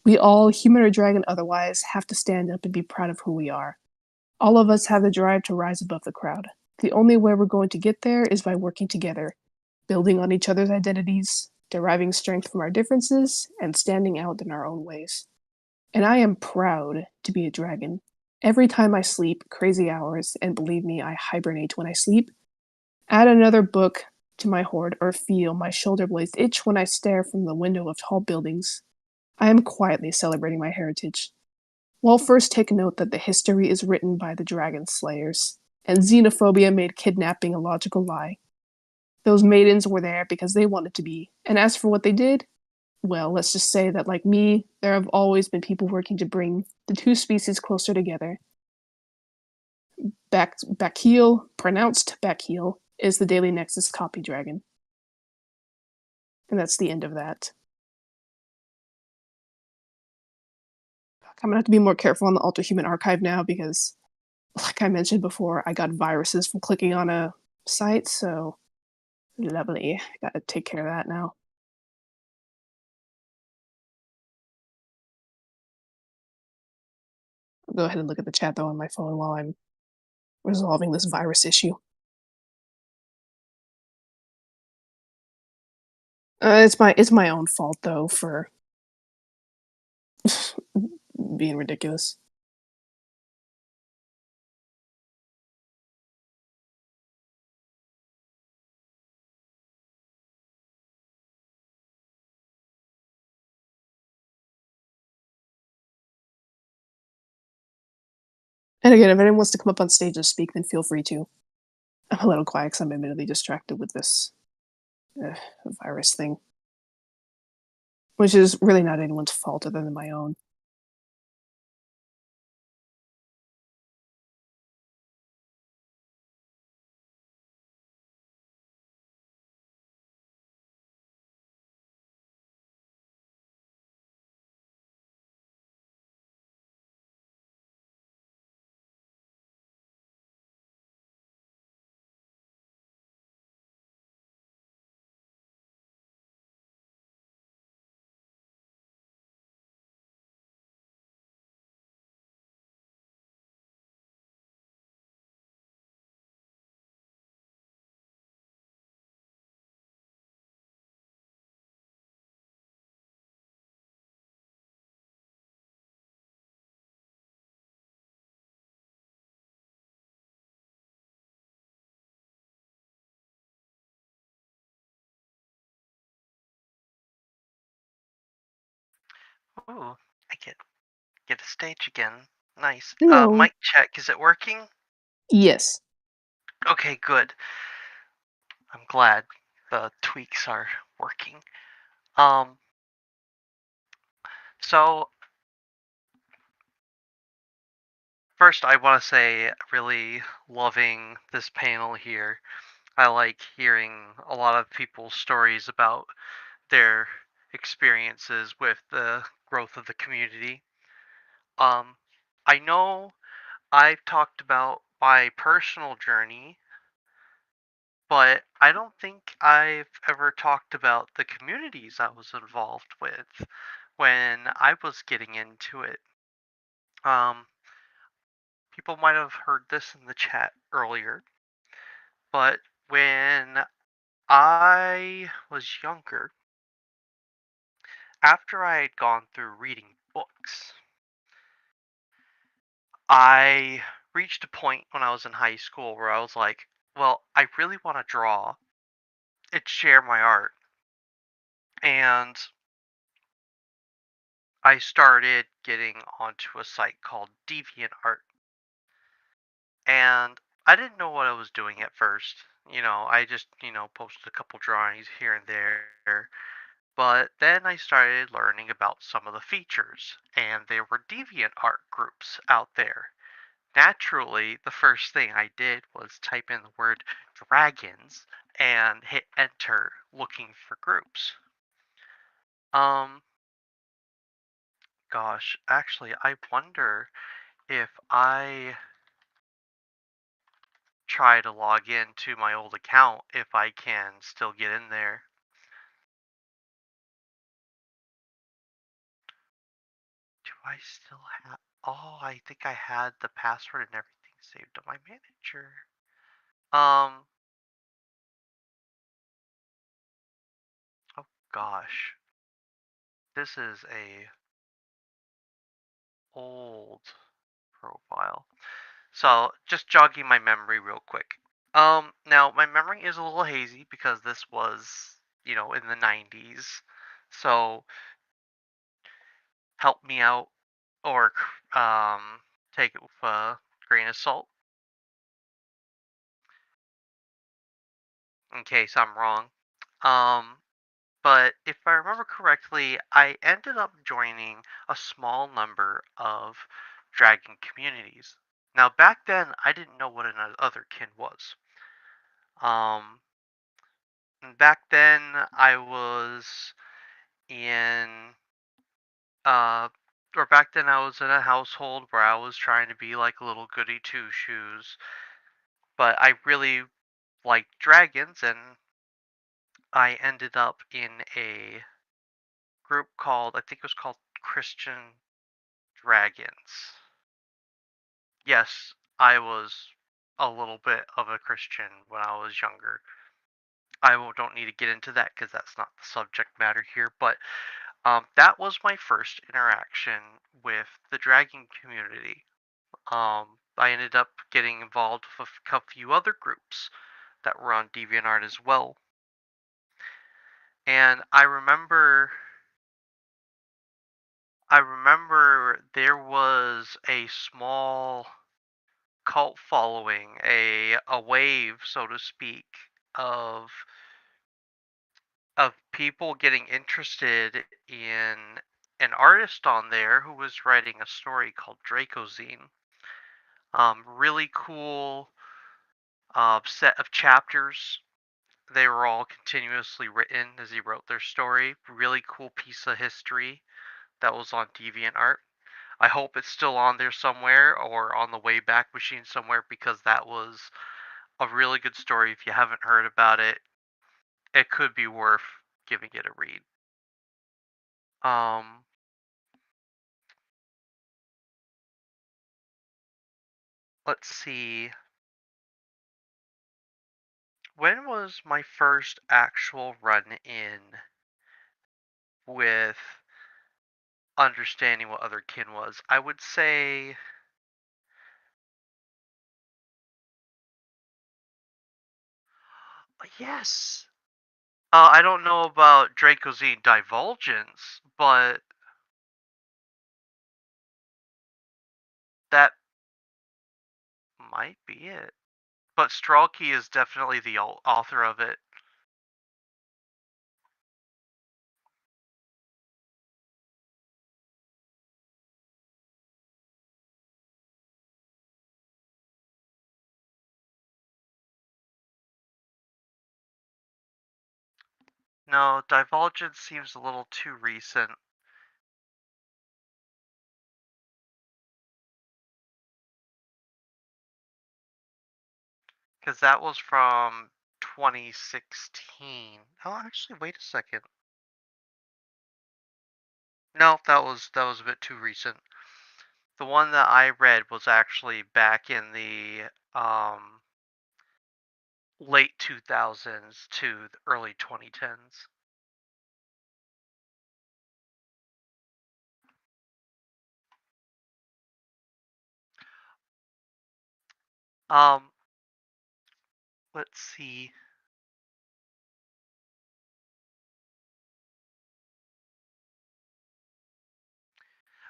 Speaker 1: We all, human or dragon otherwise, have to stand up and be proud of who we are. All of us have the drive to rise above the crowd. The only way we're going to get there is by working together, building on each other's identities, deriving strength from our differences, and standing out in our own ways. And I am proud to be a dragon. Every time I sleep, crazy hours, and believe me, I hibernate when I sleep, add another book to my hoard or feel my shoulder blades itch when I stare from the window of tall buildings. I am quietly celebrating my heritage. Well, first take note that the history is written by the dragon slayers, and xenophobia made kidnapping a logical lie. Those maidens were there because they wanted to be, and as for what they did, well, let's just say that, like me, there have always been people working to bring the two species closer together. Bakil, pronounced Bakil, is the Daily Nexus copy dragon. And that's the end of that. I'm gonna have to be more careful on the Alter Human archive now because, like I mentioned before, I got viruses from clicking on a site, so lovely. Gotta take care of that now. I'll go ahead and look at the chat though on my phone while I'm resolving this virus issue. It's my own fault though for being ridiculous. And again, if anyone wants to come up on stage and speak, then feel free to. I'm a little quiet because I'm admittedly distracted with this virus thing, which is really not anyone's fault other than my own.
Speaker 5: Ooh, I get a stage again. Nice.
Speaker 1: No.
Speaker 5: Mic check. Is it working?
Speaker 1: Yes.
Speaker 5: Okay, good. I'm glad the tweaks are working. So first I want to say really loving this panel here. I like hearing a lot of people's stories about their experiences with the growth of the community. I know I've talked about my personal journey, but I don't think I've ever talked about the communities I was involved with when I was getting into it. Um, People might have heard this in the chat earlier, but when I was younger, after I had gone through reading books, I reached a point when I was in high school where I was like, well, I really want to draw and share my art. And I started getting onto a site called DeviantArt. And I didn't know what I was doing at first. I just, posted a couple drawings here and there. But then I started learning about some of the features, and there were deviant art groups out there. Naturally, the first thing I did was type in the word dragons and hit enter looking for groups. Um, Gosh, actually, I wonder if I try to log in to my old account, if I can still get in there. Do I still have? Oh, I think I had the password and everything saved on my manager. Um, oh gosh, this is a old profile. So, just jogging my memory real quick. Now my memory is a little hazy because this was, in the 90s. So, help me out or take it with a grain of salt in case I'm wrong. Um, but if I remember correctly, I ended up joining a small number of dragon communities. Now, back then, I didn't know what an otherkin was. Um, Back then, I was in uh, or back then I was in a household where I was trying to be like a little goody two shoes, but I really liked dragons, and I ended up in a group called, I think it was called Christian Dragons. Yes, I was a little bit of a Christian when I was younger. Don't need to get into that because that's not the subject matter here, but that was my first interaction with the dragon community. I ended up getting involved with a few other groups that were on DeviantArt as well. And I remember there was a small cult following, a wave, so to speak, of people getting interested in an artist on there who was writing a story called Dracozine. Really cool set of chapters. They were all continuously written as he wrote their story. Really cool piece of history that was on DeviantArt. I hope it's still on there somewhere or on the Wayback Machine somewhere because that was a really good story. If you haven't heard about it, it could be worth giving it a read. Um, let's see. When was my first actual run in with understanding what other kin was? I would say yes. I don't know about Dracozine Divulgence, but that might be it. But Strawkey is definitely the author of it. No, Divulgence seems a little too recent. Because that was from 2016. Oh, actually, wait a second. No, that was a bit too recent. The one that I read was actually back in the late 2000s to the early 2010s. Um, let's see.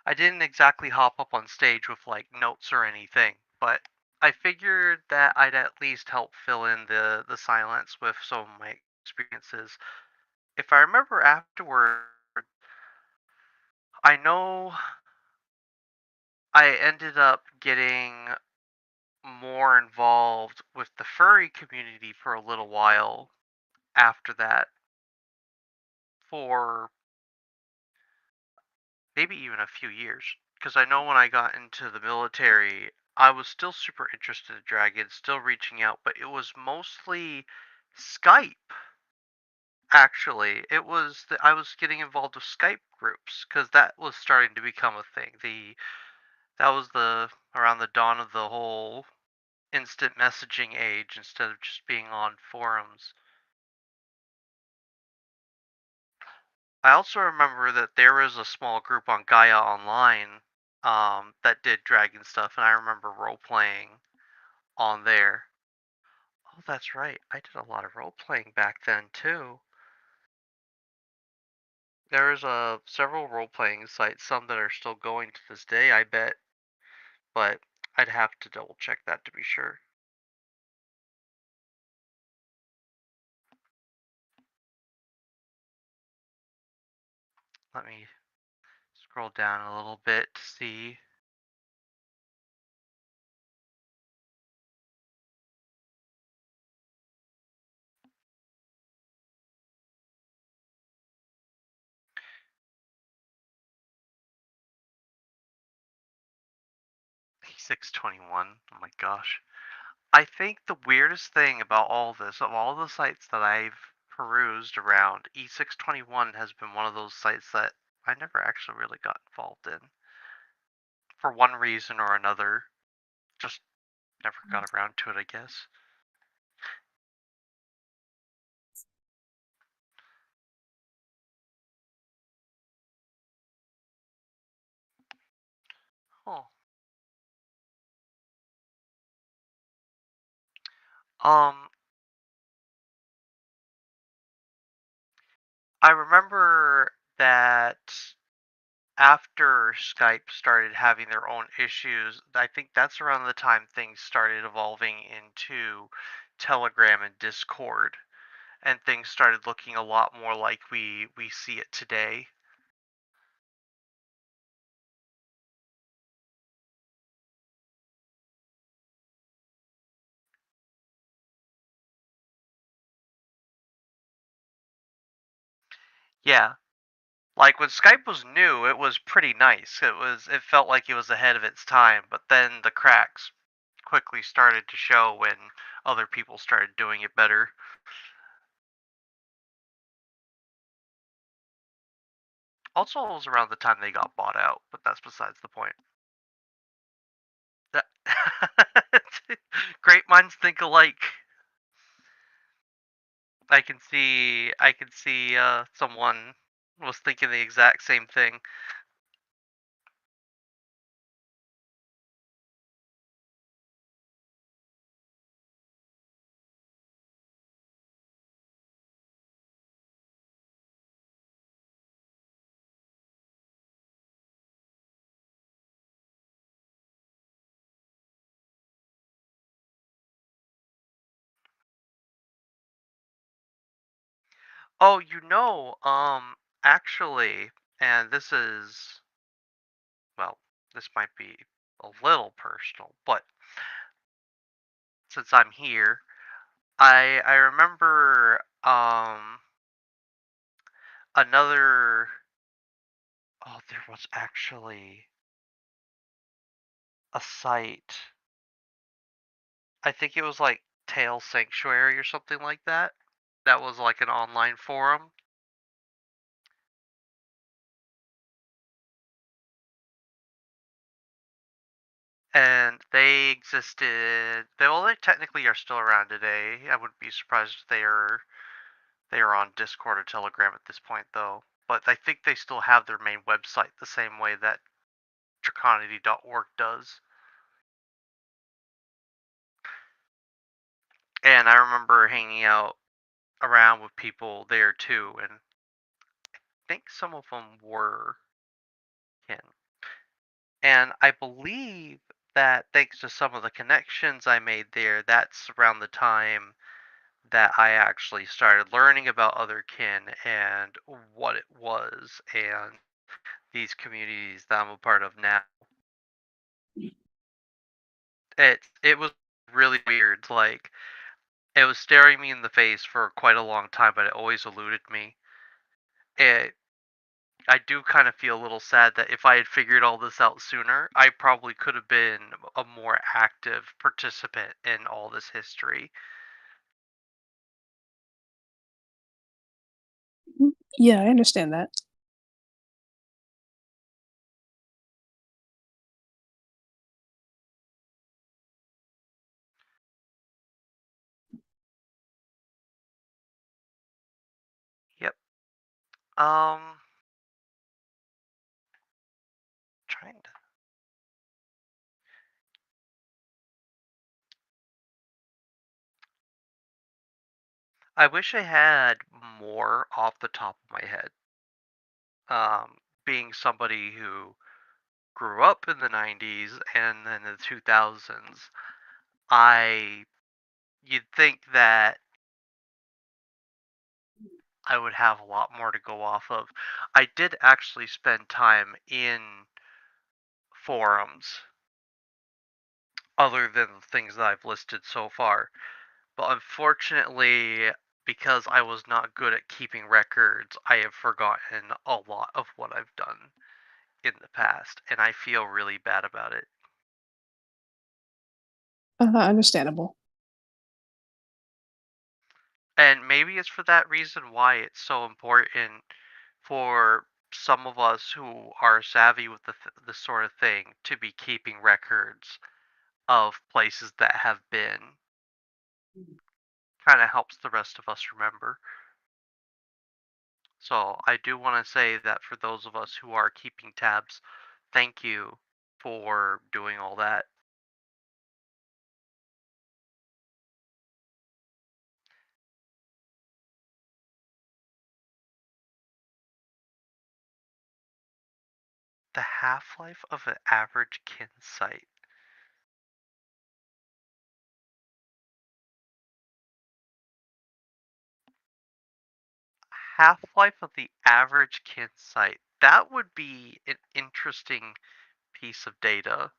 Speaker 5: I didn't exactly hop up on stage with like notes or anything, but I figured that I'd at least help fill in the silence with some of my experiences. If I remember afterward, I know I ended up getting more involved with the furry community for a little while after that, for maybe even a few years. Because I know when I got into the military, I was still super interested in dragons, still reaching out, but it was mostly Skype. Actually, I was getting involved with Skype groups because that was starting to become a thing. The That was the around the dawn of the whole instant messaging age instead of just being on forums. I also remember that there was a small group on Gaia Online that did dragon stuff, and I remember role playing on there. Oh, that's right. I did a lot of role playing back then too. There's several role playing sites, some that are still going to this day, I bet, but I'd have to double check that to be sure. Let me scroll down a little bit to see. P621. Oh my gosh. I think the weirdest thing about all this, of all the sites that I've perused around, E621 has been one of those sites that I never actually really got involved in. For one reason or another. Just never got around to it, I guess. Oh. I remember that after Skype started having their own issues, I think that's around the time things started evolving into Telegram and Discord, and things started looking a lot more like we see it today. Yeah, like when Skype was new, it was pretty nice. It felt like it was ahead of its time, but then the cracks quickly started to show when other people started doing it better. Also, it was around the time they got bought out, but that's besides the point. That great minds think alike. I can see someone was thinking the exact same thing. Oh, actually, and well, this might be a little personal, but since I'm here, I remember another there was actually a site. I think it was like Tail Sanctuary or something like that. That was like an online forum, and they existed. They technically are still around today. I wouldn't be surprised if they are on Discord or Telegram at this point, though. But I think they still have their main website the same way that Draconic.org does. And I remember hanging out around with people there too, and I think some of them were kin. And I believe that thanks to some of the connections I made there, that's around the time that I actually started learning about other kin and what it was and these communities that I'm a part of now. It was really weird. Like it was staring me in the face for quite a long time, but it always eluded me. It I do kind of feel a little sad that if I had figured all this out sooner, I probably could have been a more active participant in all this history.
Speaker 1: Yeah, I understand that.
Speaker 5: Yep. Trying to. I wish I had more off the top of my head. Being somebody who grew up in the 90s and then the 2000s, I you'd think that I would have a lot more to go off of. I did actually spend time in forums other than the things that I've listed so far. But unfortunately, because I was not good at keeping records, I have forgotten a lot of what I've done in the past, and I feel really bad about it.
Speaker 1: Understandable.
Speaker 5: And maybe it's for that reason why it's so important for some of us who are savvy with the sort of thing to be keeping records of places that have been. Kind of helps the rest of us remember. So I do want to say that for those of us who are keeping tabs, thank you for doing all that. The half-life of an average kin site. Half-life of the average kin site. That would be an interesting piece of data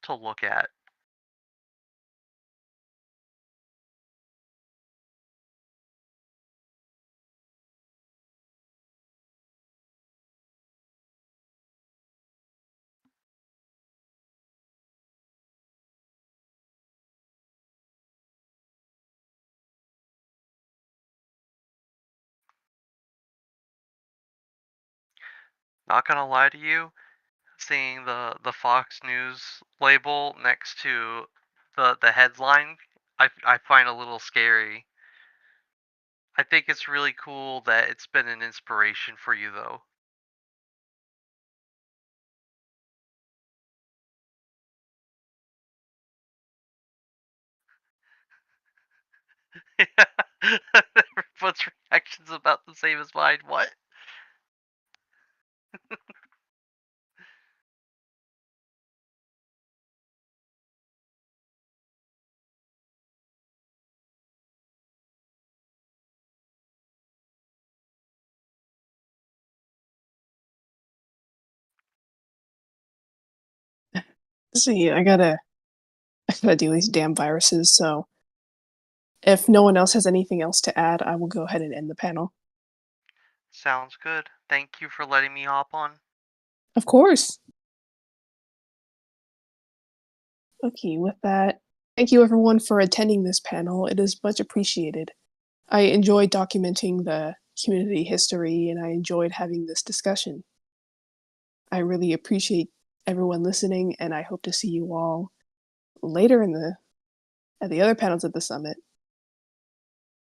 Speaker 5: to look at. Not gonna lie to you, seeing the Fox News label next to the headline, I find a little scary. I think it's really cool that it's been an inspiration for you though. Everyone's reaction's about the same as mine. What?
Speaker 1: See, I gotta deal with these damn viruses, so if no one else has anything else to add, I will go ahead and end the panel.
Speaker 5: Sounds good. Thank you for letting me hop on.
Speaker 1: Of course. Okay, with that, thank you everyone for attending this panel. It is much appreciated. I enjoyed documenting the community history and I enjoyed having this discussion. I really appreciate everyone listening and I hope to see you all later at the other panels of the summit.